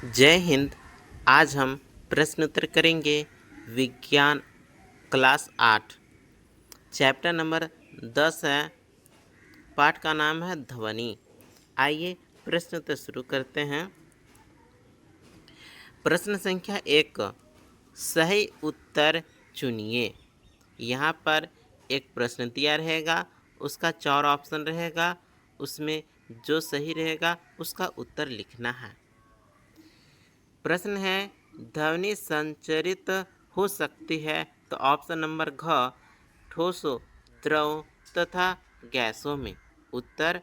जय हिंद। आज हम प्रश्न उत्तर करेंगे विज्ञान क्लास 8 चैप्टर नंबर 10 है। पाठ का नाम है ध्वनि। आइए प्रश्न उत्तर शुरू करते हैं। प्रश्न संख्या 1, सही उत्तर चुनिए। यहाँ पर एक प्रश्न दिया रहेगा, उसका 4 ऑप्शन रहेगा, उसमें जो सही रहेगा उसका उत्तर लिखना है। प्रश्न है, ध्वनि संचरित हो सकती है तो ऑप्शन नंबर घ ठोसों, द्रव तथा गैसों में। उत्तर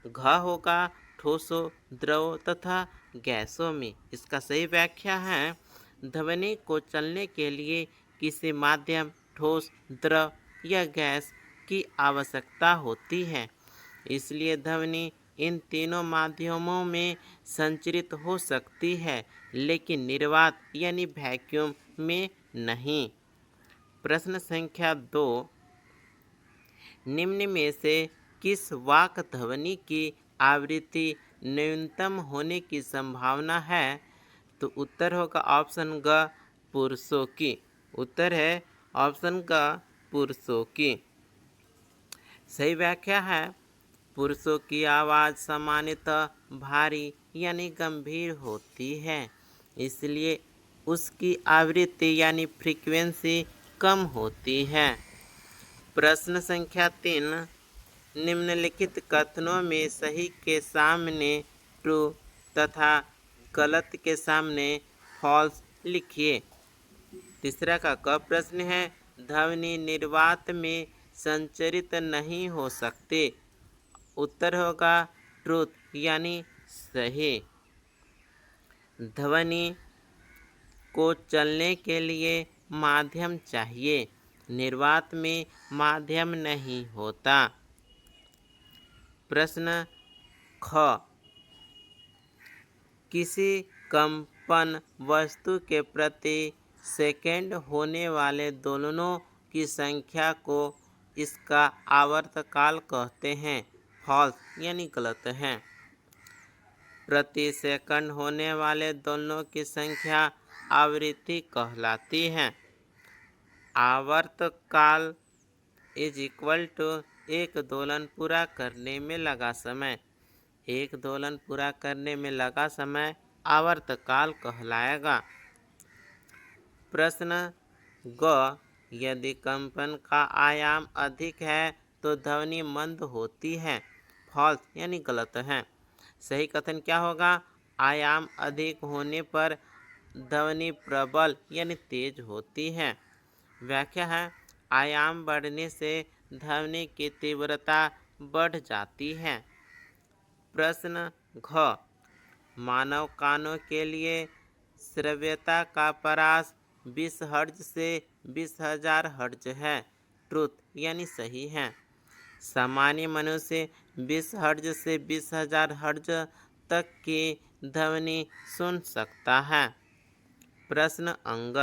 घ होगा, ठोसों, द्रव तथा गैसों में। इसका सही व्याख्या है, ध्वनि को चलने के लिए किसी माध्यम, ठोस, द्रव या गैस की आवश्यकता होती है। इसलिए ध्वनि इन तीनों माध्यमों में संचरित हो सकती है, लेकिन निर्वात यानी वैक्यूम में नहीं। प्रश्न संख्या 2, निम्न में से किस वाक् ध्वनि की आवृत्ति न्यूनतम होने की संभावना है? तो उत्तर होगा ऑप्शन ग पुरुषों की। उत्तर है ऑप्शन ग पुरुषों की। सही व्याख्या है, पुरुषों की आवाज़ सामान्यतः भारी यानी गंभीर होती है, इसलिए उसकी आवृत्ति यानी फ्रीक्वेंसी कम होती है। प्रश्न संख्या 3, निम्नलिखित कथनों में सही के सामने ट्रू तथा गलत के सामने फॉल्स लिखिए। तीसरा का क प्रश्न है, ध्वनि निर्वात में संचरित नहीं हो सकते। उत्तर होगा ट्रूथ यानी सही। ध्वनि को चलने के लिए माध्यम चाहिए, निर्वात में माध्यम नहीं होता। प्रश्न ख, किसी कंपन वस्तु के प्रति सेकंड होने वाले दोलनों की संख्या को इसका आवर्तकाल कहते हैं। फॉल्स यानी गलत है। प्रति सेकंड होने वाले दोलनों की संख्या आवृत्ति कहलाती है। आवर्तकाल इज इक्वल टू एक दोलन पूरा करने में लगा समय। एक दोलन पूरा करने में लगा समय आवर्तकाल कहलाएगा। प्रश्न ग, यदि कंपन का आयाम अधिक है तो ध्वनि मंद होती है। फॉल्स यानी गलत है। सही कथन क्या होगा? आयाम अधिक होने पर ध्वनि प्रबल यानी तेज होती है। व्याख्या है, आयाम बढ़ने से ध्वनि की तीव्रता बढ़ जाती है। प्रश्न घ, मानव कानों के लिए श्रव्यता का परास 20 हर्ट्ज से 20,000 हर्ट्ज है। ट्रुथ यानी सही है। सामान्य मनुष्य 20 हर्ट्ज से 20,000 हर्ट्ज तक की ध्वनि सुन सकता है। प्रश्न अंग,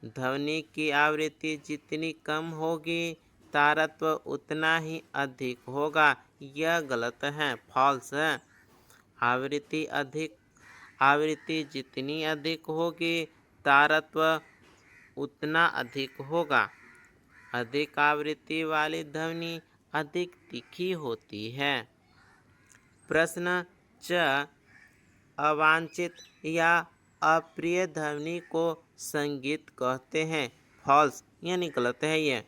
ध्वनि की आवृत्ति जितनी कम होगी तारत्व उतना ही अधिक होगा। यह गलत है, फॉल्स है। आवृत्ति जितनी अधिक होगी तारत्व उतना अधिक होगा। अधिक आवृत्ति वाली ध्वनि अधिक तीखी होती है। प्रश्न च, अवांछित या अप्रिय ध्वनि को संगीत कहते हैं। फॉल्स यानी गलत है ये।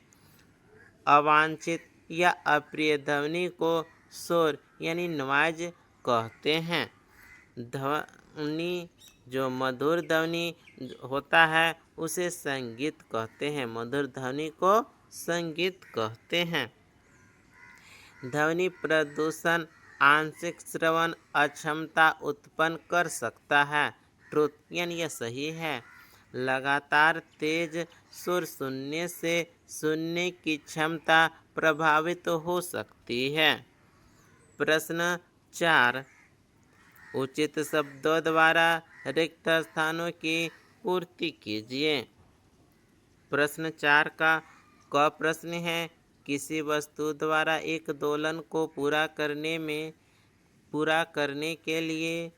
अवांछित या अप्रिय ध्वनि को शोर यानी नॉइज कहते हैं। ध्वनि जो मधुर ध्वनि होता है उसे संगीत कहते हैं। मधुर ध्वनि को संगीत कहते हैं। ध्वनि प्रदूषण आंशिक श्रवण अक्षमता उत्पन्न कर सकता है। ट्रुथ यानी यह सही है। लगातार तेज सुर सुनने से सुनने की क्षमता प्रभावित हो सकती है। प्रश्न 4, उचित शब्दों द्वारा रिक्त स्थानों की पूर्ति कीजिए। प्रश्न 4 का क प्रश्न है, किसी वस्तु द्वारा एक दोलन को पूरा करने के लिए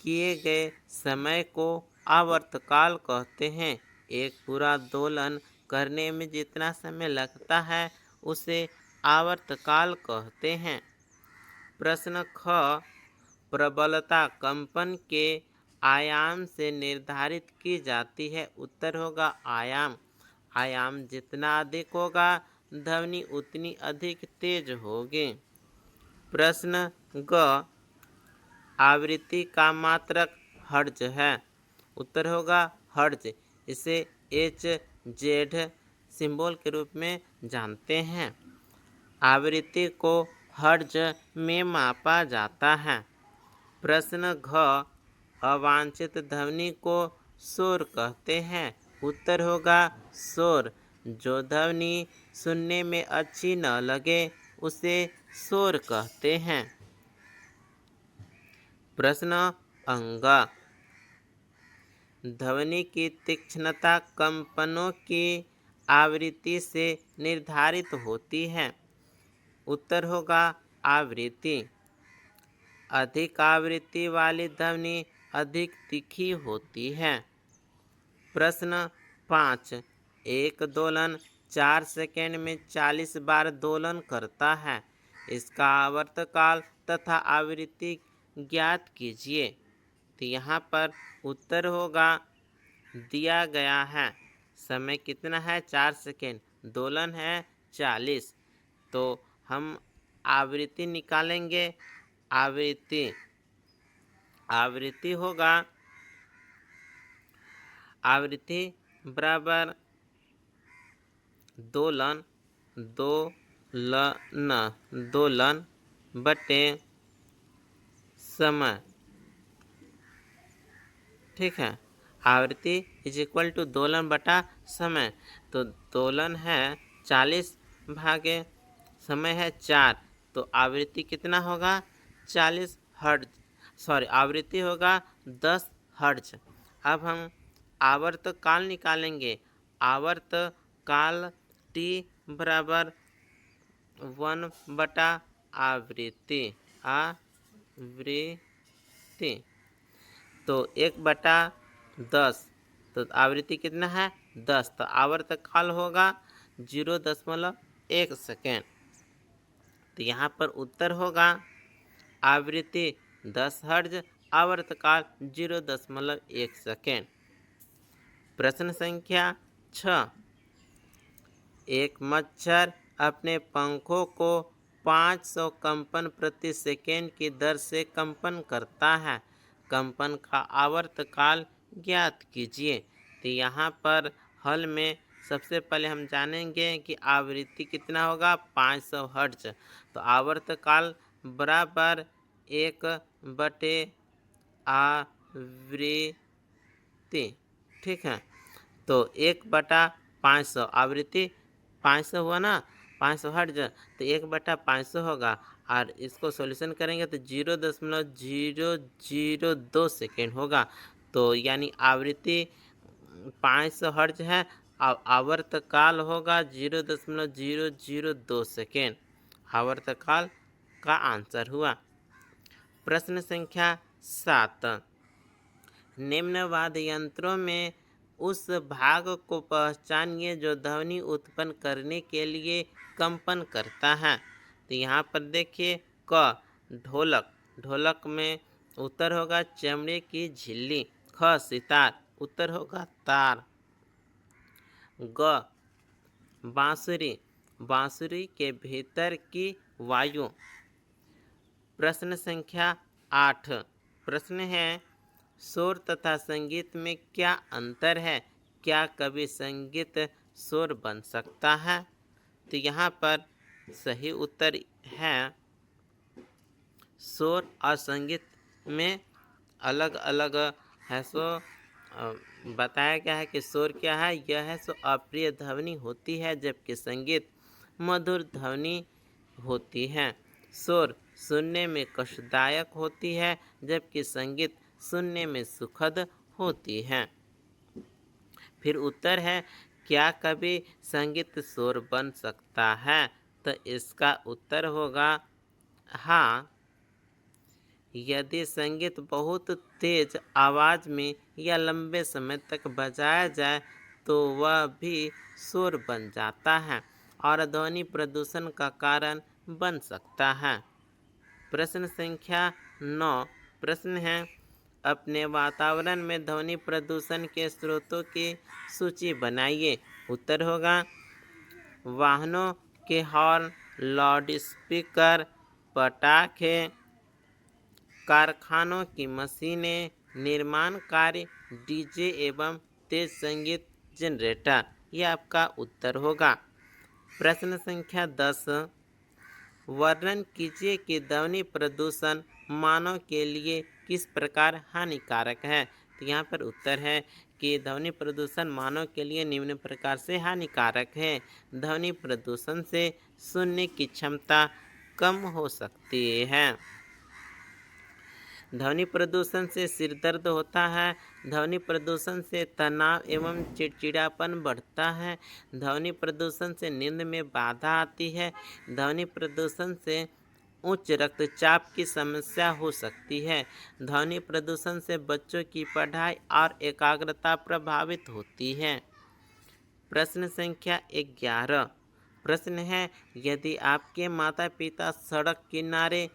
किए गए समय को आवर्तकाल कहते हैं। एक पूरा दोलन करने में जितना समय लगता है उसे आवर्तकाल कहते हैं। प्रश्न ख, प्रबलता कंपन के आयाम से निर्धारित की जाती है। उत्तर होगा आयाम। आयाम जितना अधिक होगा ध्वनि उतनी अधिक तेज होगी। प्रश्न ग, आवृत्ति का मात्रक हर्ट्ज है। उत्तर होगा हर्ट्ज। इसे एच जेड सिंबल के रूप में जानते हैं। आवृत्ति को हर्ट्ज में मापा जाता है। प्रश्न घ, अवांछित ध्वनि को शोर कहते हैं। उत्तर होगा शोर। जो ध्वनि सुनने में अच्छी न लगे उसे शोर कहते हैं। प्रश्न अंग, ध्वनि की तीक्ष्णता कंपनों की आवृत्ति से निर्धारित होती है। उत्तर होगा आवृत्ति। अधिक आवृत्ति वाली ध्वनि अधिक तीखी होती है। प्रश्न 5, एक दोलन 4 सेकंड में 40 बार दोलन करता है। इसका आवर्तकाल तथा आवृत्ति ज्ञात कीजिए। तो यहाँ पर उत्तर होगा दिया गया है। समय कितना है 4 सेकंड, दोलन है 40। तो हम आवृत्ति निकालेंगे। आवृत्ति होगा, आवृत्ति बराबर दोलन बटे समय। ठीक है, आवृत्ति इज इक्वल टू दोलन बटा समय। तो दोलन है 40 भागे समय है 4, तो आवृत्ति कितना होगा 40 हर्ट्ज, सॉरी आवृत्ति होगा 10 हर्ट्ज। अब हम आवर्तकाल निकालेंगे। आवर्तकाल टी बराबर 1 बटा आवृत्ति। तो 1/10, तो आवृत्ति कितना है 10, तो आवर्तकाल होगा 0.1 सेकेंड। तो यहाँ पर उत्तर होगा आवृत्ति 10 हर्ट्ज, आवर्तकाल 0.1 सेकेंड। प्रश्न संख्या 6, एक मच्छर अपने पंखों को 500 कंपन प्रति सेकेंड की दर से कंपन करता है। कंपन का आवर्तकाल ज्ञात कीजिए। तो यहाँ पर हल में सबसे पहले हम जानेंगे कि आवृत्ति कितना होगा 500 हर्ट्ज। तो आवर्तकाल बराबर 1/आवृत्ति। ठीक है, तो 1/500, आवृत्ति 500 हुआ ना, 500 हर्ट्ज, तो 1/500 होगा। और इसको सॉल्यूशन करेंगे तो 0.002 सेकेंड होगा। तो यानी आवृत्ति 500 हर्ट्ज है और आवर्तकाल होगा 0.002 सेकेंड। आवर्तकाल का आंसर हुआ। प्रश्न संख्या 7, निम्न वाद्य यंत्रों में उस भाग को पहचानिए जो ध्वनि उत्पन्न करने के लिए कंपन करता है। तो यहाँ पर देखिए क, ढोलक। ढोलक में उत्तर होगा चमड़े की झिल्ली। ख, सितार। उत्तर होगा तार। ग, बांसुरी। बांसुरी के भीतर की वायु। प्रश्न संख्या 8, प्रश्न है शोर तथा संगीत में क्या अंतर है? क्या कभी संगीत शोर बन सकता है? तो यहाँ पर सही उत्तर है शोर और संगीत में अलग अलग है। सो बताया गया है कि शोर क्या है, यह है सो अप्रिय ध्वनि होती है, जबकि संगीत मधुर ध्वनि होती है। शोर सुनने में कष्टदायक होती है, जबकि संगीत सुनने में सुखद होती है। फिर उत्तर है क्या कभी संगीत शोर बन सकता है? तो इसका उत्तर होगा हाँ, यदि संगीत बहुत तेज आवाज़ में या लंबे समय तक बजाया जाए तो वह भी शोर बन जाता है और ध्वनि प्रदूषण का कारण बन सकता है। प्रश्न संख्या 9 प्रश्न है, अपने वातावरण में ध्वनि प्रदूषण के स्रोतों की सूची बनाइए। उत्तर होगा वाहनों के हॉर्न, लाउडस्पीकर, पटाखे, कारखानों की मशीनें, निर्माण कार्य, डीजे एवं तेज संगीत जनरेटर। यह आपका उत्तर होगा। प्रश्न संख्या 10 वर्णन कीजिए कि ध्वनि प्रदूषण मानव के लिए किस प्रकार हानिकारक है। तो यहाँ पर उत्तर है कि ध्वनि प्रदूषण मानव के लिए निम्न प्रकार से हानिकारक है। ध्वनि प्रदूषण से सुनने की क्षमता कम हो सकती है। ध्वनि प्रदूषण से सिर दर्द होता है। ध्वनि प्रदूषण से तनाव एवं चिड़चिड़ापन बढ़ता है। ध्वनि प्रदूषण से नींद में बाधा आती है। ध्वनि प्रदूषण से उच्च रक्तचाप की समस्या हो सकती है। ध्वनि प्रदूषण से बच्चों की पढ़ाई और एकाग्रता प्रभावित होती है। प्रश्न संख्या 11 प्रश्न है, यदि आपके माता पिता सड़क किनारे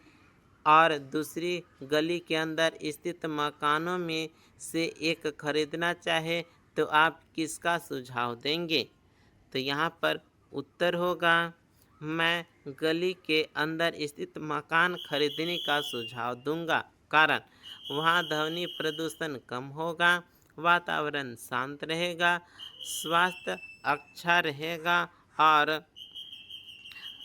और दूसरी गली के अंदर स्थित मकानों में से एक खरीदना चाहे तो आप किसका सुझाव देंगे। तो यहाँ पर उत्तर होगा मैं गली के अंदर स्थित मकान खरीदने का सुझाव दूंगा, कारण वहाँ ध्वनि प्रदूषण कम होगा, वातावरण शांत रहेगा, स्वास्थ्य अच्छा रहेगा और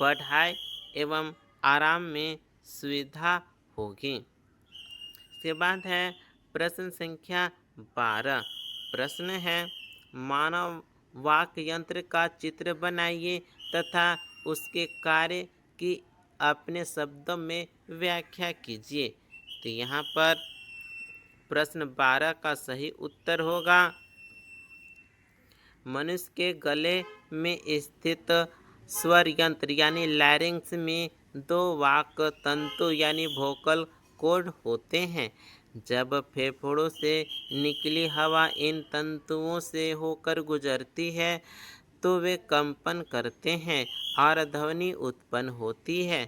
पढ़ाई एवं आराम में सुविधा होगी। इसके बाद है प्रश्न संख्या 12 प्रश्न है, मानव वाक यंत्र का चित्र बनाइए तथा उसके कार्य की अपने शब्दों में व्याख्या कीजिए। तो यहाँ पर प्रश्न 12 का सही उत्तर होगा मनुष्य के गले में स्थित स्वर यंत्र यानी लैरिंक्स में 2 वाक तंतु यानी वोकल कॉर्ड होते हैं। जब फेफड़ों से निकली हवा इन तंतुओं से होकर गुजरती है तो वे कंपन करते हैं और ध्वनि उत्पन्न होती है।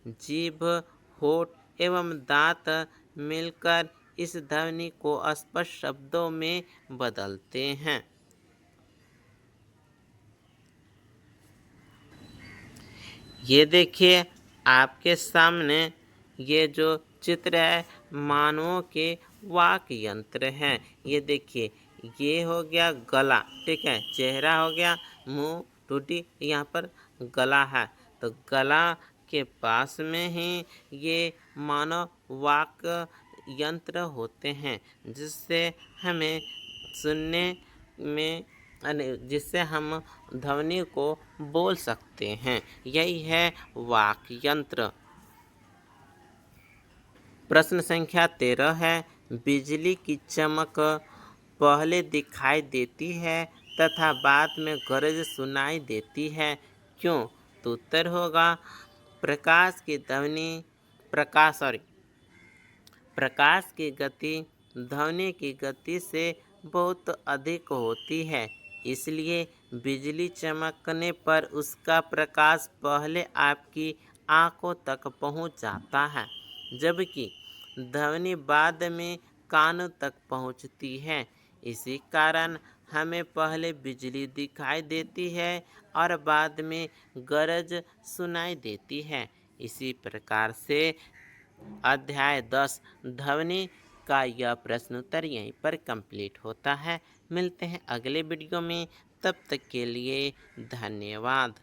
जीभ, होठ एवं दांत मिलकर इस ध्वनि को स्पष्ट शब्दों में बदलते हैं। ये देखिए आपके सामने ये जो चित्र है मानवों के वाक यंत्र हैं। ये देखिए ये हो गया गला, ठीक है, चेहरा हो गया, मुंह, टूटी, यहाँ पर गला है। तो गला के पास में ही ये मानव वाक यंत्र होते हैं जिससे हमें सुनने में जिससे हम ध्वनि को बोल सकते हैं। यही है वाक यंत्र। प्रश्न संख्या 13 है, बिजली की चमक पहले दिखाई देती है तथा बाद में गरज सुनाई देती है, क्यों। तो उत्तर होगा प्रकाश की गति ध्वनि की गति से बहुत अधिक होती है, इसलिए बिजली चमकने पर उसका प्रकाश पहले आपकी आंखों तक पहुंच जाता है, जबकि ध्वनि बाद में कानों तक पहुंचती है। इसी कारण हमें पहले बिजली दिखाई देती है और बाद में गरज सुनाई देती है। इसी प्रकार से अध्याय 10 ध्वनि का यह प्रश्न उत्तर यहीं पर कंप्लीट होता है। मिलते हैं अगले वीडियो में, तब तक के लिए धन्यवाद।